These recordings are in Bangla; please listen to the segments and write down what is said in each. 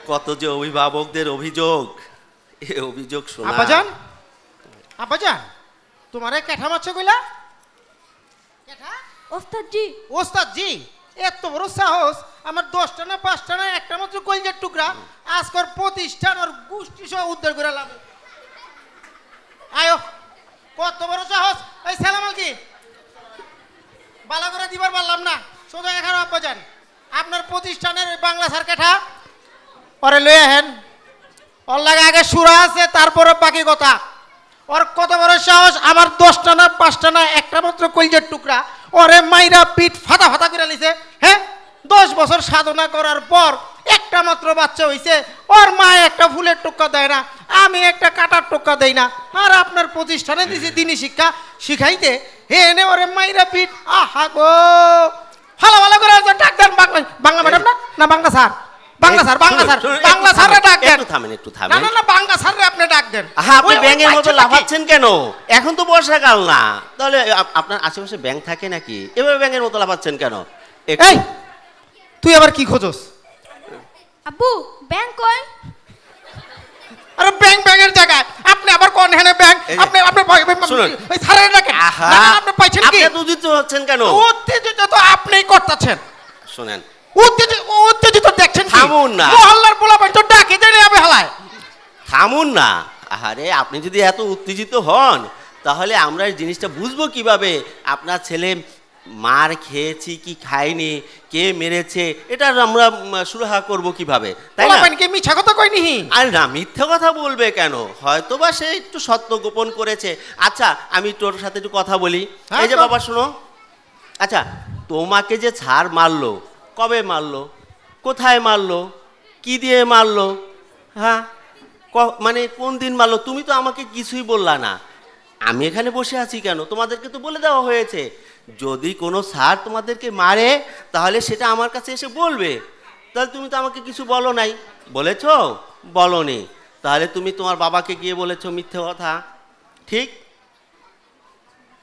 কত যে অভিভাবকদের অভিযোগ, এ অভিযোগ শোনা। আব্বাজান, আব্বাজান, তোমারে কেঠা মারছে কইলা? কেঠা? ওস্তাদ জি। ওস্তাদ জি, এত বড় সাহস! আমার 10টা না 5টা না একটা মাত্র কলজের টুকরা আজকর প্রতিষ্ঠান আর গোষ্ঠী সহ উদ্ধার করে লাভ। আয়ো, কত বড় সাহস! এই সালামাল কি বালা করে দিবার পারলাম না, সোজা এখানে আব্বাজান আপনার প্রতিষ্ঠানের ওই বাংলা স্যার কেঠা ওরে লয়ে আহেন। ওর লাগে আগে সুরা আছে, তারপরে বাকি কথা। ওর কত বড় সাহস! আমার 10টা না 5টা না একটা মাত্র কলজের টুকরা ওরে মাইরা পিঠ ফাটা ফাটা করে লিছে। হ্যাঁ, 10 বছর সাধনা করার পর একটা মাত্র বাচ্চা হইছে, ওর মা একটা ফুলের টোক্কা দেয় না, আমি একটা কাটার টোক্কা দেই না। আর আপনার প্রতিষ্ঠানে দিছি দিনী শিক্ষা শিখাইতে, হে এনে ওরে মাইরা পিঠ। আহা গো, ভালো ভালো করে ডাক দেন। বাংলা ম্যাডাম না, না Bangla sir? Bangla sir, Bangla sir, Bangla স্যাররে ডাক দেন। একটু থামেন, একটু না থামেন। না না, বাংলা স্যাররে আপনি ডাক দেন। আহা, আপনি ওই ব্যাঙের মতো বাচ্চাটা কি? লাফাচ্ছেন কেন? এখন তো বর্ষাকাল না, তাহলে আপনার আশেপাশে ব্যাঙ থাকে নাকি? এভাবে ব্যাঙের মতো লাফাচ্ছেন কেন? একটু- এই, তুই আবার কি খোঁজস? আব্বু ব্যাংক কই? আরে ব্যাং ব্যাঙের জায়গায় আপনি আবার কোন হেনে ব্যাং? এই যে, আপনি শুনুন। ওই স্যারের ডাকেন। আহা, না, না, আপনি পাইছেন কি? আপনি এত উত্তেজিত হচ্ছেন কেন? উত্তেজিত তো আপনিই করতেছেন। শোনেন, উত্তেজিত দেখছেন কি? থামুন না। মহল্লার পোলাপান তো ডাকে দেন আমি হালায়। থামুন না। আহারে, আপনি যদি এত উত্তেজিত হন তাহলে আমরা এই জিনিসটা বুঝবো কিভাবে? আপনার ছেলে মার খেয়েছি কি খায়নি, কে মেরেছে, এটা আমরা সুরাহা করব কিভাবে, তাই না? পোলাপান কি মিছা কথা কইনি? আর না, মিথ্যে কথা বলবে কেন? হয়তো বা সে একটু সত্য গোপন করেছে। আচ্ছা, আমি তোর সাথে একটু কথা বলি। হ্যাঁ, এই যে তো- বাবা শোনো, আচ্ছা, তোমাকে যে ছাড় মারলো, কবে মারলো, কোথায় মারলো, কি দিয়ে মারলো, হ্যাঁ, মানে কোন দিন মারলো? তুমি তো আমাকে কিছুই বললা না। আমি এখানে বসে আছি কেন? তোমাদেরকে তো বলে দেওয়া হয়েছে, যদি কোনো স্যার তোমাদেরকে মারে তাহলে সেটা আমার কাছে এসে বলবে। তাহলে তুমি তো আমাকে কিছু বলো নাই। বলেছো? বলনি। তাহলে তুমি তোমার বাবাকে গিয়ে বলেছো মিথ্যে কথা, ঠিক?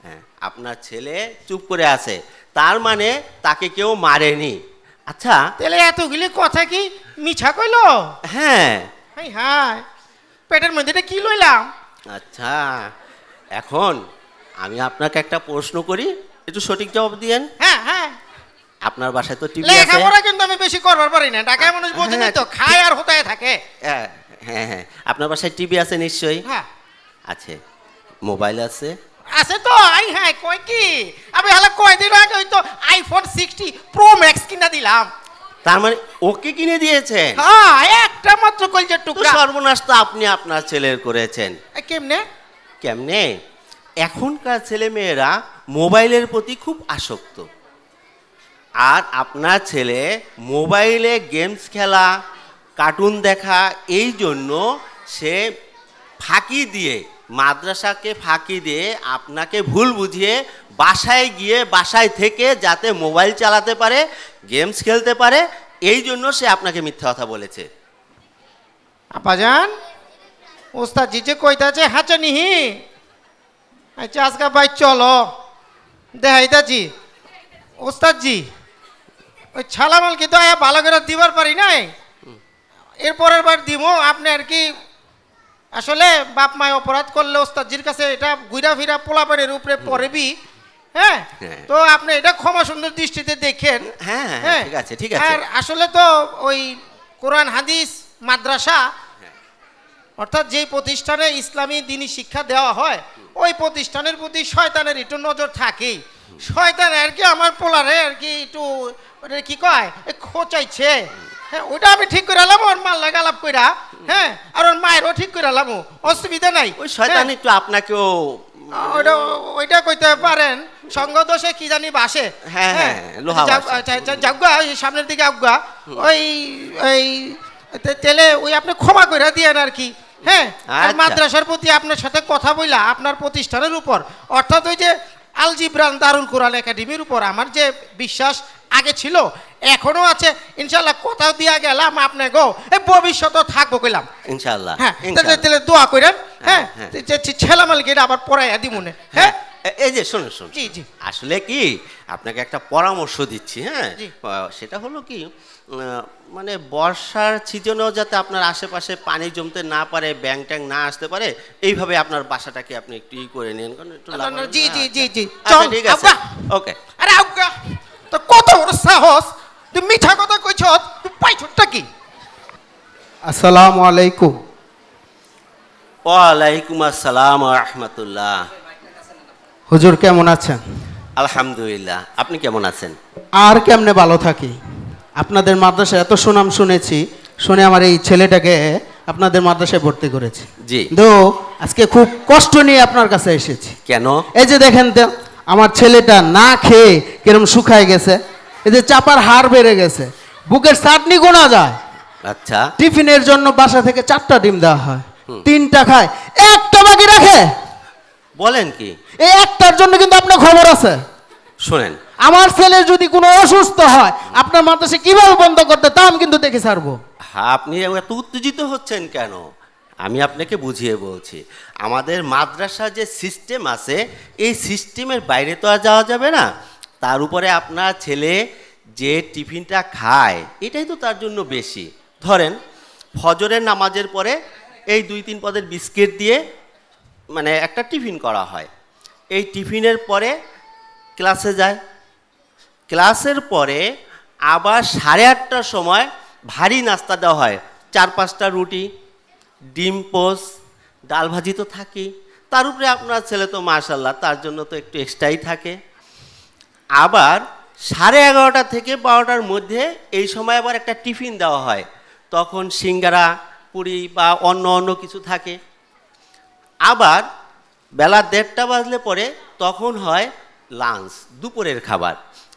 হ্যাঁ, আপনার ছেলে চুপ করে আছে, তার মানে তাকে কেউ মারেনি। আচ্ছা, তাহলে এতগুলি কথা কি মিছা কইলো? হ্যাঁ, হাই হাই, পেটের মধ্যে এটা কি লইলাম? আচ্ছা, এখন আমি আপনাকে একটা প্রশ্ন করি, একটু সঠিক জবাব দিয়েন। হ্যাঁ হ্যাঁ, আপনার বাসায় তো টিভি আছে? লেখাপড়া কিন্তু আমি বেশি করবার পারি না, ঢাকায় মানুষ বোঝেনি তো, খায় আর হোতায় থাকে। হ্যাঁ হ্যাঁ হ্যাঁ, আপনার বাসায় টিভি আছে নিশ্চয়ই? হ্যাঁ আছে। মোবাইল আছে? আছে তো। আই হ্যাঁ, কয় কি আমি হালে কয়দিন আগে ওই তো আইফোন 60 প্রো ম্যাক্স কিনা দিলাম। তার মানে ওকে কিনে দিয়েছেন? হ্যাঁ, একটা মাত্র কলজের তো টুকরা। সর্বনাশ তো আপনি আপনার ছেলের করেছেন। কেমনে? কেমনে? এখনকার ছেলে মেয়েরা মোবাইলের প্রতি খুব আসক্ত, আর আপনার ছেলে মোবাইলে গেমস খেলা, কার্টুন দেখা, এই জন্য সে ফাঁকি দিয়ে, মাদ্রাসাকে ফাঁকি দিয়ে আপনাকে ভুল বুঝিয়ে বাসায় গিয়ে বাসায় থেকে যাতে মোবাইল চালাতে পারে, গেমস খেলতে পারে, এই জন্য সে আপনাকে মিথ্যা কথা বলেছে। আপাজান, ওস্তাদ জি যে কইতাছে হাঁচা নিহি। আচ্ছা আজকা ভাই চলো দেখাইতাছি। ওস্তাদ জি, ওই ছালামালকে তো ভালো করে দিবার পারি নাই, এরপরের বার দিব। আপনি আর কি আসলে বাপ মায় অপরাধ করলে ওস্তাদজির কাছে এটা ঘুরা ফিরা পোলাপানের উপরে পড়েবি। হ্যাঁ, হ্যাঁ। তো আপনি এটা ক্ষমা সুন্দর দৃষ্টিতে দেখেন। হ্যাঁ হ্যাঁ, ঠিক আছে, ঠিক আছে। আর আসলে তো ওই কোরআন হাদিস মাদ্রাসা, অর্থাৎ যেই প্রতিষ্ঠানে ইসলামী দ্বীনি শিক্ষা দেওয়া হয়, ওই প্রতিষ্ঠানের প্রতি শয়তানের একটু নজর থাকেই। শয়তান আর কি আমার পোলারে আর কি একটু ওটা কি কয় খোঁচাইছে। হ্যাঁ, ওইটা আমি ঠিক করে আলাম, ওর মাল লাগালাপ কইরা। হ্যাঁ, আর ওর মায়েরও ঠিক করে আলাম, অসুবিধা নাই। ওই শয়তান একটু আপনাকেও ওইটা ওইটা কইতে পারেন, সঙ্গ দোষে কি জানি বাসে। হ্যাঁ, হ্যাঁ, লোহা বাসে। যাগুয়া ওই সামনের দিকে আগুয়া ওই ওই তেলে ওই আপনি ক্ষমা করে দিয়েন আর কি। হ্যাঁ, আর আচ্ছা। মাদ্রাসার প্রতি আপনার সাথে কথা বইলা আপনার প্রতিষ্ঠানের উপর, অর্থাৎ ওই যে আল জিবরান দারুল কোরআন একাডেমির উপর আমার যে বিশ্বাস আগে ছিল এখনো আছে, ইনশাল্লাহ কোথাও দিয়া গেলাম আপনি গো এই ভবিষ্যতে থাকবো কইলাম ইনশাআল্লাহ। হ্যাঁ, ইনশাআল্লাহ। তাহলে দোয়া করেন। হ্যাঁ, হ্যাঁ। ছেলামালকে আবার পড়াইয়া দিমুনে। হ্যাঁ, এই যে শুনুন শুনুন, জি, জি। আসলে কি আপনাকে একটা পরামর্শ দিচ্ছি, হ্যাঁ। জি। সেটা হলো কি মানে বর্ষার সিজনেও যাতে আপনার আশেপাশে পানি জমতে না পারে, ব্যাং ট্যাং না আসতে পারে, এইভাবে আপনার বাসাটাকে আপনি একটু করে নিন, কারণ একটু না, না, লাগানো- জি, জি, জি, জি। আচ্ছা, চল, ঠিক আছে, আব্বা। ওকে। আরে আউগা, তো কত বড় সাহস, তুই মিঠা কথা কইছ, তুই পাইছটা কি? আসসালামু আলাইকুম। ওয়ালাইকুম আসসালাম ওয়া রাহমাতুল্লাহ। হুজুর কেমন আছেন? আলহামদুলিল্লাহ, আপনি কেমন আছেন? আর কেমনে ভালো থাকি, আপনাদের মাদ্রাসায় এত সুনাম শুনেছি, শুনে আমার এই ছেলেটাকে আপনাদের মাদ্রাসায় ভর্তি করেছি। জি। তো আজকে খুব কষ্ট নিয়ে আপনার কাছে এসেছি। কেন? এই যে দেখেন তো, আমার ছেলেটা না খেয়ে কিরম শুকায় গেছে, এই যে চাপার হাড় বেড়ে গেছে, বুকের চাটনি গোনা যায়। আচ্ছা, টিফিনের জন্য বাসা থেকে 4টা ডিম দেওয়া হয়, 3টা খায়, একটা বাকি রাখে। বলেন কি? এই একটার জন্য কিন্তু আপনার খবর আছে। শোনেন, আমার ছেলে যদি কোনো অসুস্থ হয়, আপনার মাদ্রাসা কিভাবে বন্ধ করতে তা আমি কিন্তু দেখে ছাড়বো। হ্যাঁ, আপনি এত উত্তেজিত হচ্ছেন কেন? আমি আপনাকে বুঝিয়ে বলছি। আমাদের মাদ্রাসা যে সিস্টেম আছে, এই সিস্টেমের বাইরে তো আর যাওয়া যাবে না। তার উপরে আপনার ছেলে যে টিফিনটা খায়, এটাই তো তার জন্য বেশি। ধরেন ফজরের নামাজের পরে এই 2-3 পদের বিস্কিট দিয়ে মানে একটা টিফিন করা হয়। এই টিফিনের পরে ক্লাসে যায়, ক্লাসের পরে আবার 8:30টার সময় ভারী নাস্তা দেওয়া হয়, 4-5টা রুটি, ডিম পোস, ডাল ভাজি তো থাকেই। তার উপরে আপনার ছেলে তো মাশাল্লাহ, তার জন্য তো একটু এক্সট্রাই থাকে। আবার 11:30 থেকে 12টার মধ্যে এই সময় আবার একটা টিফিন দেওয়া হয়, তখন সিঙ্গারা, পুরি বা অন্য অন্য কিছু থাকে। আবার বেলা 1:30 বাজলে পরে তখন হয় লাঞ্চ, দুপুরের খাবার।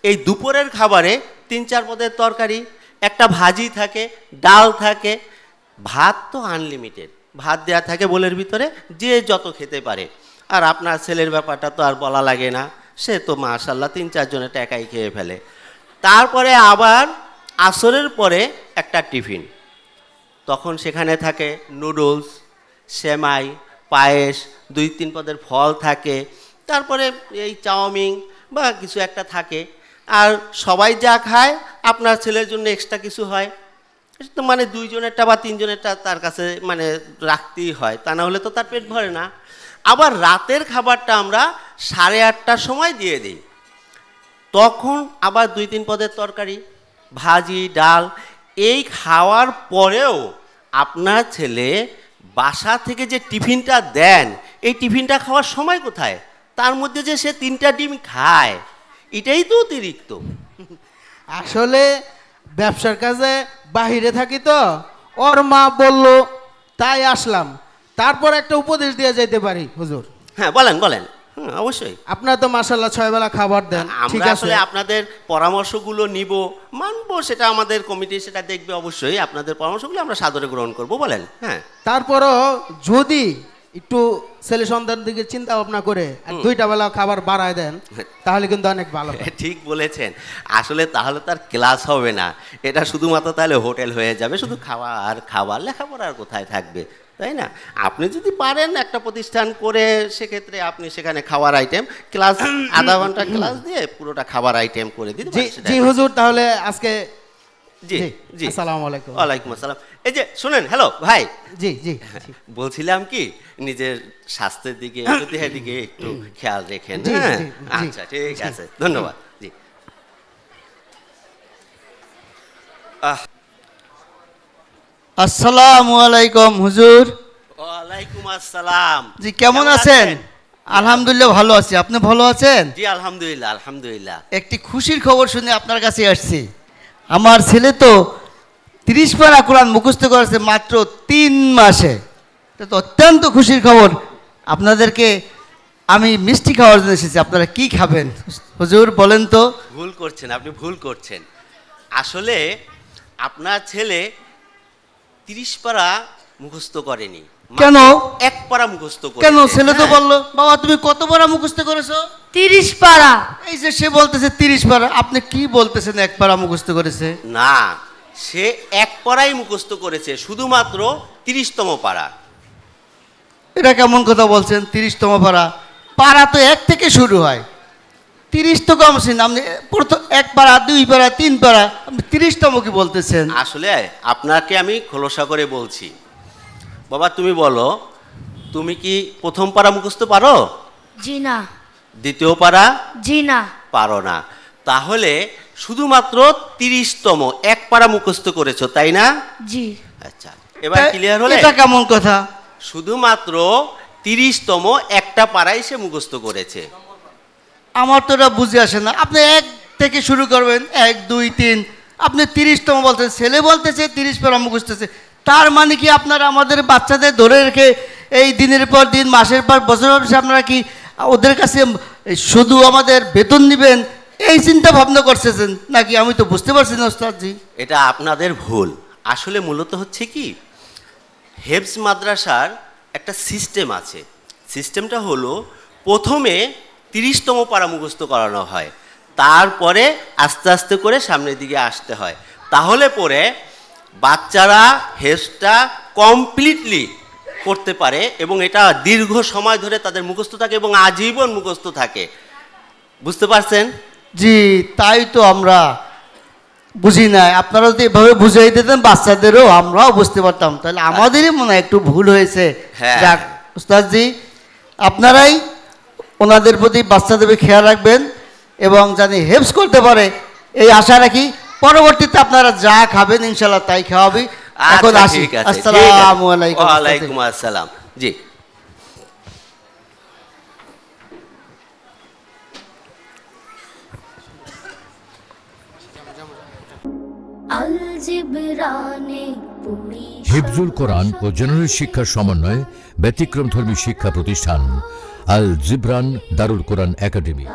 এই দুপুরের খাবারে 3-4 পদের তরকারি, একটা ভাজি থাকে, ডাল থাকে, ভাত তো আনলিমিটেড, ভাত দেওয়া থাকে বোলের ভিতরে, যে যত খেতে পারে। আর আপনার ছেলের ব্যাপারটা তো আর বলা লাগে না, সে তো মাশাল্লাহ 3-4 জনের টাকাই খেয়ে ফেলে। তারপরে আবার আসরের পরে একটা টিফিন, তখন সেখানে থাকে নুডলস, সেমাই, পায়েস, 2-3 পদের ফল থাকে, তারপরে এই চাউমিন বা কিছু একটা থাকে। আর সবাই যা খায়, আপনার ছেলের জন্য এক্সট্রা কিছু হয়। এটা তো মানে 2 জনেরটা বা 3 জনেরটা তার কাছে মানে রাখতেই হয়, তা না হলে তো তার পেট ভরে না। আবার রাতের খাবারটা আমরা 8:30টার সময় দিয়ে দিই, তখন আবার 2-3 পদের তরকারি, ভাজি, ডাল। এই খাওয়ার পরেও আপনার ছেলে বাসা থেকে যে টিফিনটা দেন, এই টিফিনটা খাওয়ার সময় কোথায়? তার মধ্যে যে সে 3টা ডিম খায়, এটাই তো অতিরিক্ত। আসলে ব্যবসার কাজে বাহিরে থাকি তো, ওর মা বলল তাই আসলাম। তারপর একটা উপদেশ দিয়ে যেতে পারি হুজুর। হ্যাঁ, বলেন বলেন। হ্যাঁ, অবশ্যই। আপনার তো মাশাআল্লাহ 6 বেলা খাবার দেন, ঠিক আমরা আছে। আসলে আপনাদের পরামর্শগুলো নিব, মানবো, সেটা আমাদের কমিটি সেটা দেখবে অবশ্যই। আপনাদের পরামর্শগুলো আমরা সাদরে গ্রহণ করব, বলেন। হ্যাঁ, তারপরও যদি একটু ছেলে সন্তান দিকে চিন্তা ভাবনা করে আর 2টা বেলা খাবার বাড়ায় দেন, তাহলে কিন্তু অনেক ভালো হয়। ঠিক বলেছেন। আসলে তাহলে তার ক্লাস হবে না, এটা শুধুমাত্র তাহলে হোটেল হয়ে যাবে, শুধু খাওয়া আর খাবার, লেখাপড়া আর কোথায় থাকবে, তাই না? আপনি যদি পারেন একটা প্রতিষ্ঠান করে, সেক্ষেত্রে আপনি সেখানে খাওয়ার আইটেম, ক্লাস আধা ঘন্টা ক্লাস দিয়ে পুরোটা খাবার আইটেম করে দিতে জি পারেন, সেটা- জি হুজুর, তাহলে আজকে জি জি, আসসালামু আলাইকুম। ওয়ালাইকুম আসসালাম। এই যে শুনেন, হ্যালো ভাই, জি জি জি। বলছিলাম কি, নিজের স্বাস্থ্যের দিকে একটু, দেহের দিকে একটু খেয়াল রেখেন। জি, হ্যাঁ, জি, জি, আচ্ছা, ঠিক জি। আছে, ধন্যবাদ। জি। আসসালামু আলাইকুম হুজুর। ওয়ালাইকুম আসসালাম। জি, কেমন আছেন? আলহামদুলিল্লাহ ভালো আছি, আপনি ভালো আছেন? জি, আলহামদুলিল্লাহ আলহামদুলিল্লাহ। একটি খুশির খবর শুনে আপনার কাছে আসছি। আমার ছেলে তো 30 পারা কোরআন মুখস্থ করেছে মাত্র 3 মাসে। এটা তো অত্যন্ত খুশির খবর। আপনাদেরকে আমি মিষ্টি খাওয়ার জন্য এসেছি, আপনারা কি খাবেন হুজুর বলেন তো? ভুল করছেন, আপনি ভুল করছেন। আসলে আপনার ছেলে 30 পারা মুখস্থ করেনি, কেন? 1 পারা মুখস্থ করেছে। কেন? ছেলে তো হ্যাঁ। বললো বাবা তুমি কত পারা মুখস্থ করেছো? 30 পারা। এই যে সে বলতেছে 30 পারা, আপনি কি বলতেছেন 1 পারা মুখস্থ করেছে? না, সে 1 পারাই মুখস্থ করেছে, শুধুমাত্র 30তম পারা। এটা কেমন কথা বলছেন? 30তম পারা, পারা তো 1 থেকে শুরু হয়, 30 তো কম ছিল। আপনি প্রথম 1 পারা 2 পারা 3 পারা, আপনি 30তম কি বলতেছেন? আসলে আপনাকে আমি খোলসা করে বলছি, বাবা তুমি বলো, তুমি কি প্রথম পারা মুখস্থ পারো? জি না। দ্বিতীয় পারা জি না। পারো না, তাহলে শুধুমাত্র 30তম 1 পারা মুখস্থ করেছো, তাই না? জি। আচ্ছা, এবার ক্লিয়ার হলে? এটা কেমন কথা? শুধুমাত্র 30তম একটা পারাই সে মুখস্থ করেছে। আমার তো এটা বুঝে আসে না। আপনি 1 থেকে শুরু করবেন, 1 2 3, আপনি 30তম বলতেছে, ছেলে বলতেছে 30 পারা মুখস্থছে। তার মানে কি আপনারা আমাদের বাচ্চাদের ধরে রেখে এই দিনের পর দিন, মাসের পর বছর আপনারা কি ওদের কাছে শুধু আমাদের বেতন নেবেন এই চিন্তা ভাবনা করতেছেন নাকি? আমি তো বুঝতে পারছি না ওস্তাদজি। এটা আপনাদের ভুল। আসলে মূলত হচ্ছে কি, হেফজ মাদ্রাসার একটা সিস্টেম আছে। সিস্টেমটা হলো প্রথমে 30তম পারা মুখস্থ করানো হয়, তারপরে আস্তে আস্তে করে সামনের দিকে আসতে হয়। তাহলে পরে বাচ্চারা হেফজটা কমপ্লিটলি করতে পারে এবং এটা দীর্ঘ সময় ধরে তাদের মুখস্থ থাকে এবং আজীবন মুখস্থ থাকে। বুঝতে পারছেন? জি, তাই তো আমরা বুঝি না। আপনারা যদি এভাবে বুঝাই দিতেন বাচ্চাদেরও, আমরাও বুঝতে পারতাম, তাহলে আমাদেরই মনে হয় একটু ভুল হয়েছে। হ্যাঁ। যাক উস্তাদজি, আপনারাই ওনাদের প্রতি বাচ্চাদের খেয়াল রাখবেন এবং জানি হেল্প করতে পারে এই আশা রাখি। পরবর্তীতে আপনারা যা খাবেন ইনশাল্লাহ তাই খাওয়াবি। এখন আচ্ছা, আসি। ঠিক আছে, ঠিক আছে। আসসালামু আলাইকুম। ওয়ালাইকুম আসসালাম। জি, আল জিবরানে পুরি হিফজুল কোরআন ও জেনারেল শিক্ষার সমন্বয়ে ব্যতিক্রমধর্মী শিক্ষা প্রতিষ্ঠান আল জিবরান দারুল কোরআন একাডেমি।